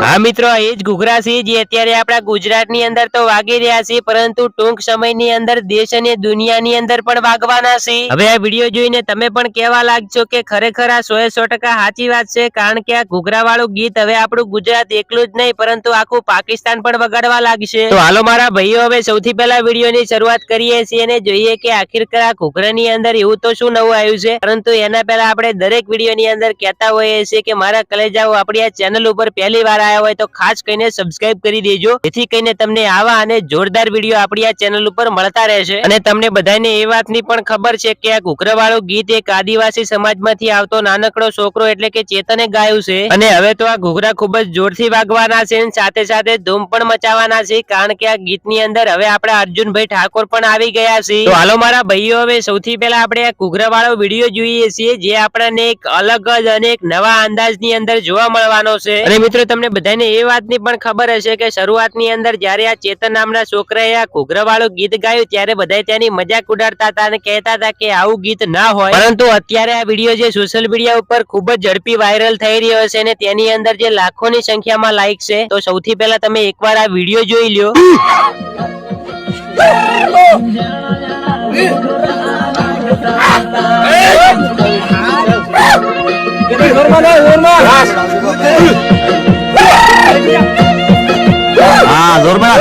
હા મિત્રો, એ જ ઘૂઘરા છે જે અત્યારે આપણા ગુજરાતની અંદર તો વાગી રહ્યા છે, પરંતુ ટૂંક સમયની અંદર દેશ અને દુનિયાની અંદર પણ વાગવાના છે. હવે આ વિડીયો જોઈને તમે પણ કહેવા લાગશો કે ખરેખર આ 100% સાચી વાત છે, કારણ કે આ ઘૂઘરા વાળું ગીત હવે આપણું ગુજરાત એકલું જ નહીં પરંતુ આખું પાકિસ્તાન પણ વગાડવા લાગશે. તો હાલો મારા ભાઈઓ, હવે સૌથી પહેલા વિડીયોની શરૂઆત કરીએ છીએ અને જોઈએ કે આખિરકાર આ ઘૂઘરાની અંદર એવું તો શું નવું આવ્યું છે. પરંતુ એના પહેલા આપણે દરેક વિડીયોની અંદર કહેતા હોઈએ છીએ કે મારા કલેજાઓ આપણી આ ચેનલ ઉપર પહેલી વાર આવ્યા હોય તો ખાસ કરીને સબસ્ક્રાઇબ કરી દેજો, જેથી કરીને તમને આવા અને જોરદાર વિડીયો આપણી આ ચેનલ ઉપર મળતા રહેશે. અને તમને બધાને એ વાતની પણ ખબર છે કે આ ઘૂઘરા વાળું ગીત એક આદિવાસી સમાજમાંથી આવતો નાનકડો છોકરો એટલે કે ચેતને ગાયું છે. અને હવે તો આ ઘૂઘરા ખૂબ જ જોરથી વાગવાના છે અને સાથે સાથે ધૂમ પણ મચાવવાના છે, કારણ કે આ ગીતની અંદર હવે આપણા અર્જુનભાઈ ઠાકોર પણ આવી ગયા છે. તો હાલો મારા ભાઈઓ, હવે સૌથી પહેલા આપણે આ ઘૂઘરા વાળો વિડીયો જોઈએ છીએ, જે આપણને એક અલગ જ અને એક નવા અંદાજની અંદર જોવા મળવાનો છે. અને મિત્રો તમને બધાને એ વાતની પણ ખબર હશે કે શરૂઆતની અંદર જ્યારે આ ચેતન નામના છોકરાએ આ ઘૂઘરા વાળું ગીત ગાયું ત્યારે બધા ત્યાંની મજાક ઉડાડતા હતા અને કહેતા હતા કે આવું ગીત ના હોય. પરંતુ અત્યારે આ વિડીયો જે સોશિયલ મીડિયા ઉપર ખૂબ જ ઝડપી વાયરલ થઈ રહ્યો છે અને તેની અંદર જે લાખોની સંખ્યામાં લાઈક છે, તો સૌથી પહેલા તમે એકવાર આ વિડીયો જોઈ લ્યો. હા જોરમાં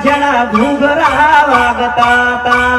જણા ઘૂઘરા વાગતા તા.